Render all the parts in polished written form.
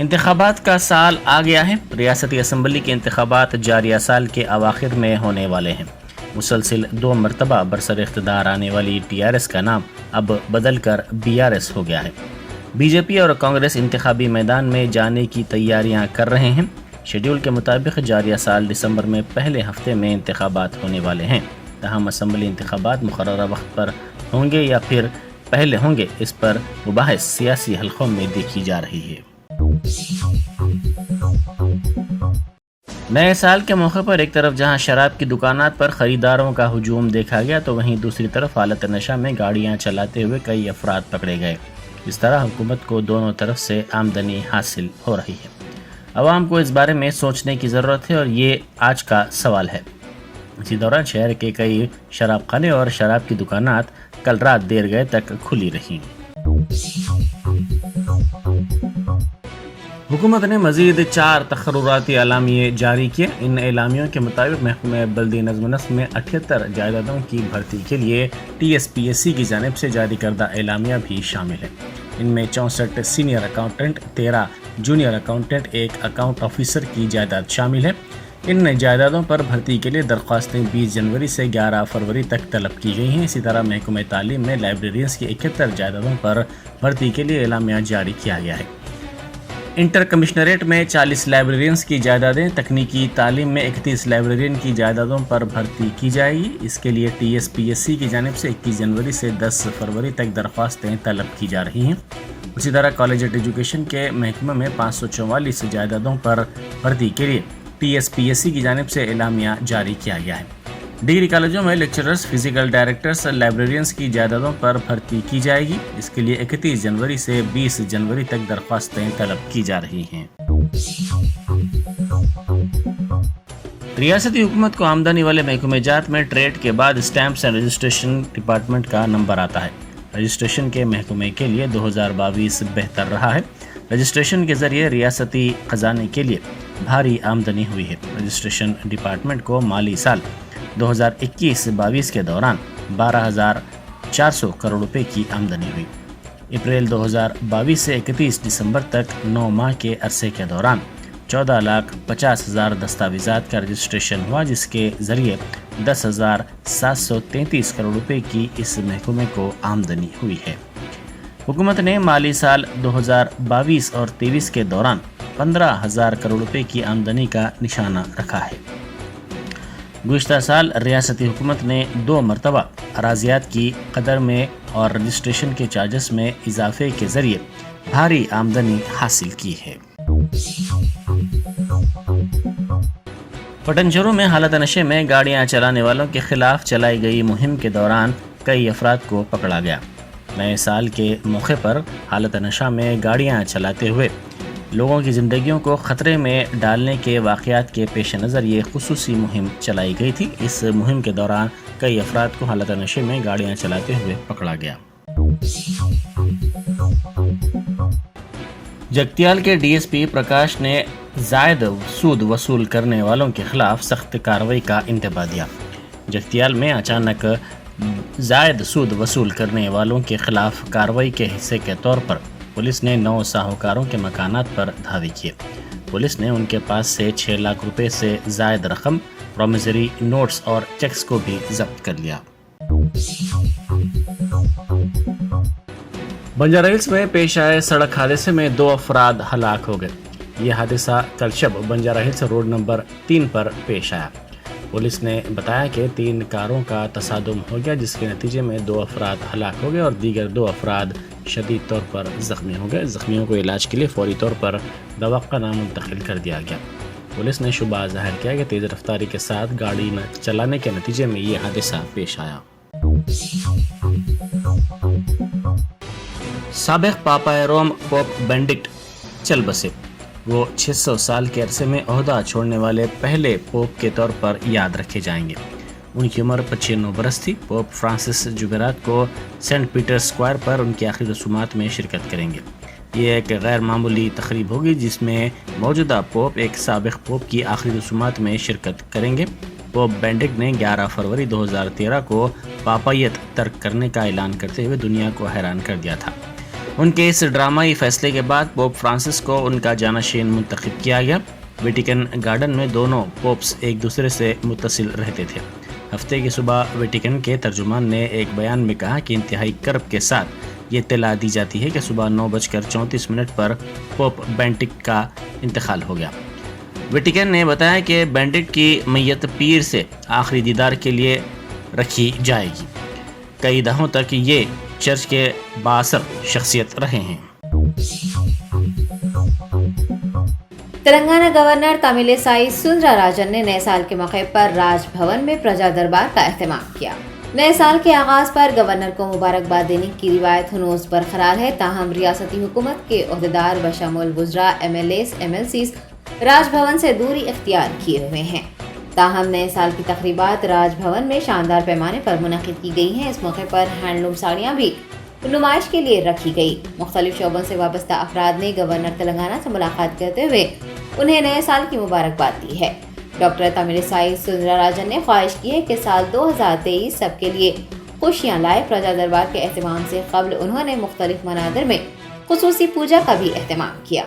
انتخابات کا سال آ گیا ہے۔ ریاستی اسمبلی کے انتخابات جاریہ سال کے اواخر میں ہونے والے ہیں۔ مسلسل 2 مرتبہ برسر اقتدار آنے والی TRS کا نام اب بدل کر BRS ہو گیا ہے۔ BJP اور کانگریس انتخابی میدان میں جانے کی تیاریاں کر رہے ہیں۔ شیڈول کے مطابق جاریہ سال دسمبر میں پہلے ہفتے میں انتخابات ہونے والے ہیں۔ تاہم اسمبلی انتخابات مقررہ وقت پر ہوں گے یا پھر پہلے ہوں گے، اس پر مباحث سیاسی حلقوں میں دیکھی جا رہی ہے۔ نئے سال کے موقع پر ایک طرف جہاں شراب کی دکانات پر خریداروں کا ہجوم دیکھا گیا تو وہیں دوسری طرف حالت نشہ میں گاڑیاں چلاتے ہوئے کئی افراد پکڑے گئے۔ اس طرح حکومت کو دونوں طرف سے آمدنی حاصل ہو رہی ہے۔ عوام کو اس بارے میں سوچنے کی ضرورت ہے اور یہ آج کا سوال ہے۔ اسی دوران شہر کے کئی شراب خانے اور شراب کی دکانات کل رات دیر گئے تک کھلی رہیں۔ حکومت نے مزید 4 تقرراتی اعلامیے جاری کیے۔ ان اعلامیوں کے مطابق محکمہ بلدی نظم و نسق میں 78 جائیدادوں کی بھرتی کے لیے TSPSC کی جانب سے جاری کردہ اعلامیہ بھی شامل ہے۔ ان میں 64 senior accountant, 13 junior accountant, 1 account officer کی جائیداد شامل ہے۔ ان جائیدادوں پر بھرتی کے لیے درخواستیں 20 جنوری سے 11 فروری تک طلب کی گئی ہیں۔ اسی طرح محکمہ تعلیم میں لائبریرینز کی 71 جائیدادوں پر بھرتی کے لیے اعلامیہ جاری کیا گیا ہے۔ انٹر کمشنریٹ میں 40 لائبریرینز کی جائیدادیں، تکنیکی تعلیم میں 31 لائبریرین کی جائیدادوں پر بھرتی کی جائے گی۔ اس کے لیے TSPSC کی جانب سے 21 جنوری سے 10 فروری تک درخواستیں طلب کی جا رہی ہیں۔ اسی طرح کالج ایجوکیشن کے محکمہ میں 544 جائیدادوں پر بھرتی کے لیے TSPSC کی جانب سے اعلامیہ جاری کیا گیا ہے۔ ڈگری کالجوں میں لیکچررز، فزیکل ڈائریکٹرز، لائبریرینز کی جائیدادوں پر بھرتی کی جائے گی۔ اس کے لیے 31 جنوری سے 20 جنوری تک درخواستیں طلب کی جا رہی ہیں۔ ریاستی حکومت کو آمدنی والے محکمہ جات میں ٹریڈ کے بعد اسٹیمپس اینڈ رجسٹریشن ڈپارٹمنٹ کا نمبر آتا ہے۔ رجسٹریشن کے محکمے کے لیے 2022 بہتر رہا ہے۔ رجسٹریشن کے ذریعے ریاستی خزانے کے لیے بھاری آمدنی ہوئی ہے۔ رجسٹریشن ڈپارٹمنٹ کو مالی سال 2021-22 کے دوران 12,400 کروڑ روپے کی آمدنی ہوئی۔ اپریل 2022 سے 31 دسمبر تک 9 ماہ کے عرصے کے دوران 14,50,000 دستاویزات کا رجسٹریشن ہوا، جس کے ذریعے 10,733 کروڑ روپے کی اس محکمے کو آمدنی ہوئی ہے۔ حکومت نے مالی سال 2022 اور 23 کے دوران 15,000 کروڑ روپے کی آمدنی کا نشانہ رکھا ہے۔ گزشتہ سال ریاستی حکومت نے 2 مرتبہ اراضیات کی قدر میں اور رجسٹریشن کے چارجز میں اضافے کے ذریعے بھاری آمدنی حاصل کی ہے۔ پٹنچرو میں حالت نشے میں گاڑیاں چلانے والوں کے خلاف چلائی گئی مہم کے دوران کئی افراد کو پکڑا گیا۔ نئے سال کے موقع پر حالت نشہ میں گاڑیاں چلاتے ہوئے لوگوں کی زندگیوں کو خطرے میں ڈالنے کے واقعات کے پیش نظر یہ خصوصی مہم چلائی گئی تھی۔ اس مہم کے دوران کئی افراد کو حالت نشے میں گاڑیاں چلاتے ہوئے پکڑا گیا۔ جگتیال کے DSP پرکاش نے زائد سود وصول کرنے والوں کے خلاف سخت کارروائی کا انتباہ دیا۔ جگتیال میں اچانک زائد سود وصول کرنے والوں کے خلاف کارروائی کے حصے کے طور پر پولیس نے 9 ساہوکاروں کے مکانات پر دھاوے کیے۔ پولیس نے ان کے پاس سے 6 لاکھ روپے سے زائد رقم، پرومیسری نوٹس اور چیکس کو بھی ضبط کر لیا۔ بنجارہ ہلز میں پیش آئے سڑک حادثے میں 2 افراد ہلاک ہو گئے۔ یہ حادثہ کل شب بنجارہ ہلز روڈ نمبر 3 پر پیش آیا۔ پولیس نے بتایا کہ 3 کاروں کا تصادم ہو گیا، جس کے نتیجے میں 2 افراد ہلاک ہو گئے اور دیگر 2 افراد شدید طور پر زخمی ہو گئے۔ زخمیوں کو علاج کے لیے فوری طور پر دواخانہ منتقل کر دیا گیا۔ پولیس نے شبہ ظاہر کیا کہ تیز رفتاری کے ساتھ گاڑی چلانے کے نتیجے میں یہ حادثہ پیش آیا۔ سابق پاپا روم پوپ بینڈکٹ چل بسے۔ وہ 600 سال کے عرصے میں عہدہ چھوڑنے والے پہلے پوپ کے طور پر یاد رکھے جائیں گے۔ ان کی عمر 95 برس تھی۔ پوپ فرانسس جمعرات کو سینٹ پیٹر اسکوائر پر ان کی آخری رسومات میں شرکت کریں گے۔ یہ ایک غیر معمولی تقریب ہوگی جس میں موجودہ پوپ ایک سابق پوپ کی آخری رسومات میں شرکت کریں گے۔ پوپ بینڈکٹ نے 11 فروری 2013 کو پاپائیت ترک کرنے کا اعلان کرتے ہوئے دنیا کو حیران کر دیا تھا۔ ان کے اس ڈرامائی فیصلے کے بعد پوپ فرانسس کو ان کا جانشین منتخب کیا گیا۔ ویٹیکن گارڈن میں دونوں پوپس ایک دوسرے سے متصل رہتے تھے۔ ہفتے کی صبح ویٹیکن کے ترجمان نے ایک بیان میں کہا کہ انتہائی کرب کے ساتھ یہ اطلاع دی جاتی ہے کہ صبح 9:34 پر پوپ بینڈکٹ کا انتقال ہو گیا۔ ویٹیکن نے بتایا کہ بینڈکٹ کی میت پیر سے آخری دیدار کے لیے رکھی جائے گی۔ کئی دہوں تک یہ چرچ کے بااثر شخصیت رہے ہیں۔ تلنگانہ گورنر تامل سائی سندرا راجن نے نئے سال کے موقع پر راج بھون میں پرجا دربار کا اہتمام کیا۔ نئے سال کے آغاز پر گورنر کو مبارکباد دینے کی روایت ہنوز برقرار ہے، تاہم ریاستی حکومت کے عہدیدار بشمول وزراء، MLAs، MLCs راج بھون سے دوری اختیار کیے ہوئے ہیں۔ تاہم نئے سال کی تقریبات راج بھون میں شاندار پیمانے پر منعقد کی گئی ہیں۔ اس موقع پر ہینڈلوم ساڑیاں بھی نمائش کے لیے رکھی گئی۔ مختلف شعبوں سے وابستہ افراد نے گورنر تلنگانہ سے ملاقات کرتے ہوئے انہیں نئے سال کی مبارکباد دی ہے۔ ڈاکٹر تامل سائی سندرا راجن نے خواہش کی ہے کہ سال 2023 سب کے لیے خوشیاں لائے۔ پرجا دربار کے اہتمام سے قبل انہوں نے مختلف مناظر میں خصوصی پوجا کا بھی اہتمام کیا۔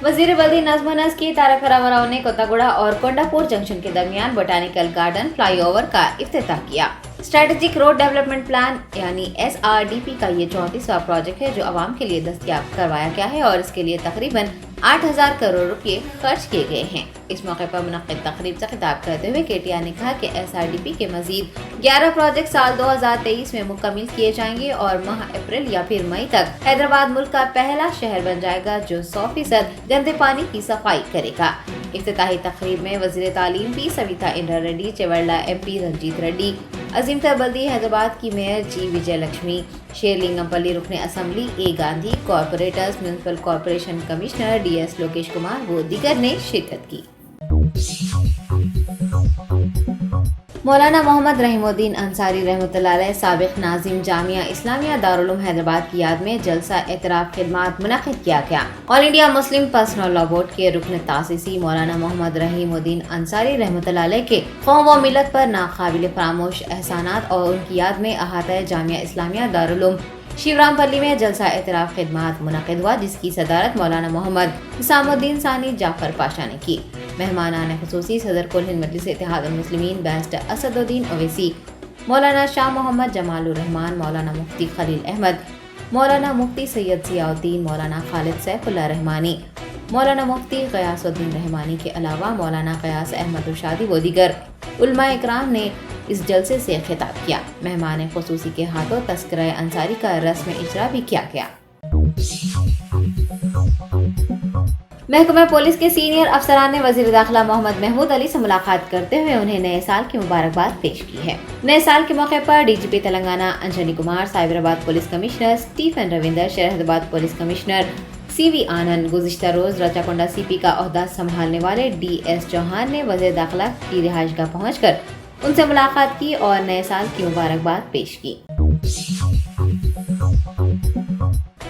وزیر بلدی نظم و نسق کی تارک راما راؤ نے کوتاگوڑا اور کونڈاپور جنکشن کے درمیان بوٹانیکل گارڈن فلائی اوور کا افتتاح کیا۔ اسٹریٹجک روڈ ڈیولپمنٹ پلان یعنی SRDP کا یہ 34واں پروجیکٹ ہے جو عوام کے لیے دستیاب کروایا گیا ہے اور اس کے لیے تقریباً 8,000 کروڑ روپے خرچ کیے گئے ہیں۔ اس موقع پر منعقد تقریب سے خطاب کرتے ہوئے KTR نے کہا کہ SRDP کے مزید 11 پروجیکٹ سال 2023 میں مکمل کیے جائیں گے اور ماہ اپریل یا پھر مئی تک حیدرآباد ملک کا پہلا شہر بن جائے گا جو 100% گندے پانی کی صفائی کرے گا۔ افتتاحی تقریب میں وزیر تعلیم پی سویتا اندرا ریڈی، چیوڑلہ MP رنجیت ریڈی، عظیم تر بلدی حیدرآباد کی میئر جی وجے لکشمی، شیرلنگم پلی رکن assembly A Gandhi, corporators, municipal corporation commissioner DS Lokesh Kumar و دیگر نے شرکت کی۔ مولانا محمد رحیم الدین انصاری رحمۃ اللہ علیہ سابق ناظم جامعہ اسلامیہ دارالعلوم حیدرآباد کی یاد میں جلسہ اعتراف خدمات منعقد کیا گیا۔ All India Muslim personal law board کے رکن تاسیسی مولانا محمد رحیم الدین انصاری رحمۃ اللہ علیہ کے قوم و ملت پر ناقابل فراموش احسانات اور ان کی یاد میں احاطہ جامعہ اسلامیہ دارالعلوم شیورام پلی میں جلسہ اعتراف خدمات منعقد ہوا، جس کی صدارت مولانا محمد حسام الدین ثانی جعفر پاشا نے کی۔ مہمانان خصوصی صدر کل ہند مجلس اتحاد المسلمین بیرسٹر اسد الدین اویسی، مولانا شاہ محمد جمال الرحمان، مولانا مفتی خلیل احمد، مولانا مفتی سید ضیاء الدین، مولانا خالد سیف اللہ رحمانی، مولانا مفتی غیاث الدین رحمانی کے علاوہ مولانا غیاث احمد رشادی و دیگر علماء اکرام نے اس جلسے سے خطاب کیا۔ مہمان خصوصی کے ہاتھوں تذکرہ انصاری کا رسم اجرا بھی کیا گیا۔ محکمہ پولیس کے سینئر افسران نے وزیر داخلہ محمد محمود علی سے ملاقات کرتے ہوئے انہیں نئے سال کی مبارکباد پیش کی ہے۔ نئے سال کے موقع پر DGP Telangana Anjani Kumar, Cyberabad police commissioner Stephen Ravindra, شہرآباد پولیس کمشنر CV آنند، گزشتہ روز رچاکونڈا CP کا عہدہ سنبھالنے والے DS چوہان نے وزیر داخلہ کی رہائش گاہ پہنچ کر ان سے ملاقات کی اور نئے سال کی مبارکباد پیش کی۔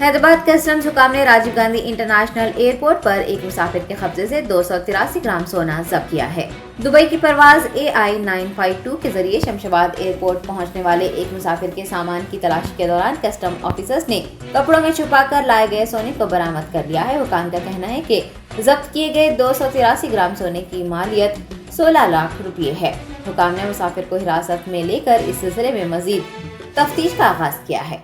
حیدرآباد کسٹمز حکام نے راجیو گاندھی انٹرنیشنل ایئرپورٹ پر ایک مسافر کے قبضے سے 283 گرام سونا ضبط کیا ہے۔ دبئی کی پرواز AI 952 کے ذریعے شمشاباد ایئرپورٹ پہنچنے والے ایک مسافر کے سامان کی تلاشی کے دوران کسٹم آفیسرز نے کپڑوں میں چھپا کر لائے گئے سونے کو برآمد کر لیا ہے۔ حکام کا کہنا ہے کہ ضبط کیے گئے 283 گرام سونے کی مالیت 16 لاکھ روپے ہے۔ حکام نے مسافر کو حراست میں لے کر اس سلسلے میں مزید تفتیش کا آغاز کیا ہے۔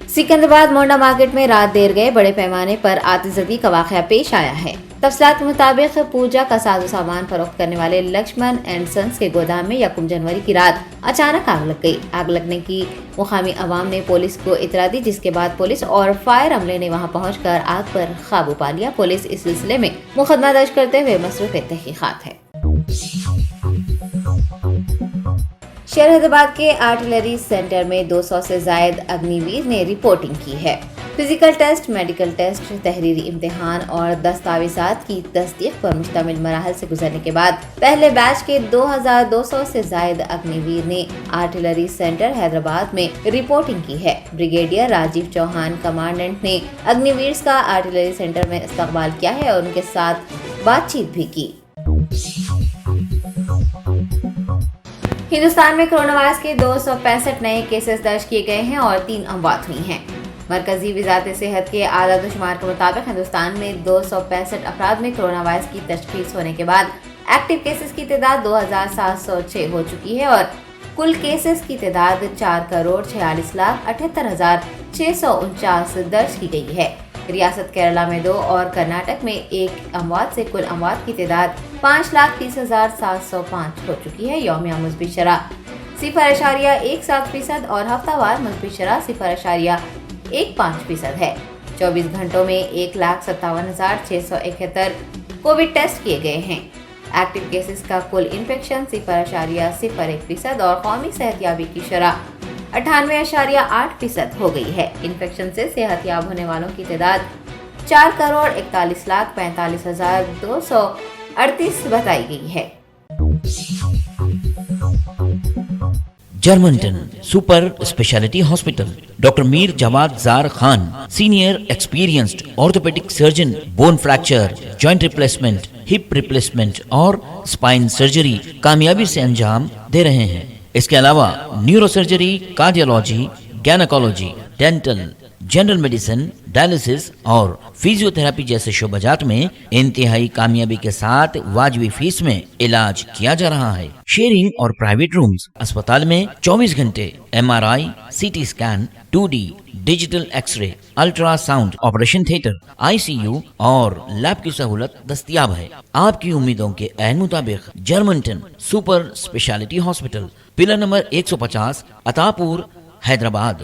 سکندرآباد مونڈا مارکیٹ میں رات دیر گئے بڑے پیمانے پر آتش زدی کا واقعہ پیش آیا ہے۔ تفصیلات کے مطابق پوجا کا ساز و سامان فروخت کرنے والے لکشمن اینڈ سنس کے گودام میں 1 جنوری کی رات اچانک آگ لگ گئی۔ آگ لگنے کی مقامی عوام نے پولیس کو اطلاع دی، جس کے بعد پولیس اور فائر عملے نے وہاں پہنچ کر آگ پر قابو پا لیا۔ پولیس اس سلسلے میں مقدمہ درج کرتے ہوئے مصروف تحقیقات ہے۔ شہر حیدرآباد کے آرٹلری سینٹر میں 200 سے زائد اگنی ویر نے رپورٹنگ کی ہے۔ فزیکل ٹیسٹ، میڈیکل ٹیسٹ، تحریری امتحان اور دستاویزات کی تصدیق پر مشتمل مراحل سے گزرنے کے بعد پہلے بیچ کے 2200 سے زائد اگنی ویر نے آرٹلری سینٹر حیدرآباد میں رپورٹنگ کی ہے۔ بریگیڈیئر راجیو چوہان کمانڈنٹ نے اگنی ویرز کا آرٹلری سینٹر میں استقبال کیا ہے اور ان کے ساتھ بات چیت بھی کی۔ ہندوستان میں کورونا وائرس کے 265 نئے کیسز درج کیے گئے ہیں اور 3 اموات ہوئی ہیں۔ مرکزی وزارت صحت کے اعداد و شمار کے مطابق ہندوستان میں 265 افراد میں کورونا وائرس کی تشخیص ہونے کے بعد ایکٹیو کیسز کی تعداد 2706 ہو چکی ہے اور کل کیسز کی تعداد 4,48,78,649 درج کی گئی ہے۔ ریاست کیرلا میں 2 اور کرناٹک میں 1 اموات سے کل اموات کی تعداد 5,30,705 ہو چکی ہے۔ یومیہ مثبت شرح 0.17% اور ہفتہ وار مثبت شرح 0.15% ہے۔ 24 گھنٹوں میں 1,57,671 کووڈ ٹیسٹ کیے گئے ہیں۔ ایکٹیو کیسز کا کل انفیکشن 0.01% اور قومی صحت یابی کی شرح 98.8% ہو گئی ہے۔ انفیکشن سے صحت یاب ہونے والوں کی تعداد 4,41,45,238 بتائی گئی ہے۔ Germanten super speciality hospital, doctor Mir Jawad Zar Khan, senior experienced orthopaedic surgeon, bone fracture, joint replacement, hip replacement اور اسپائن سرجری کامیابی سے انجام دے رہے ہیں۔ اس کے علاوہ neuro surgery, cardiology, gynaecology, dental, general medicine, dialysis اور فزیو تھراپی جیسے شعبات میں انتہائی کامیابی کے ساتھ واجبی فیس میں علاج کیا جا رہا ہے۔ شیئرنگ اور پرائیویٹ رومز، اسپتال میں 24 گھنٹے MRI، CT scan, 2D digital X ray, ultra sound, operation theatre, ICU اور لیب کی سہولت دستیاب ہے۔ آپ کی امیدوں کے عین مطابق Germanten super speciality hospital, pillar number 150، Attapur, Hyderabad.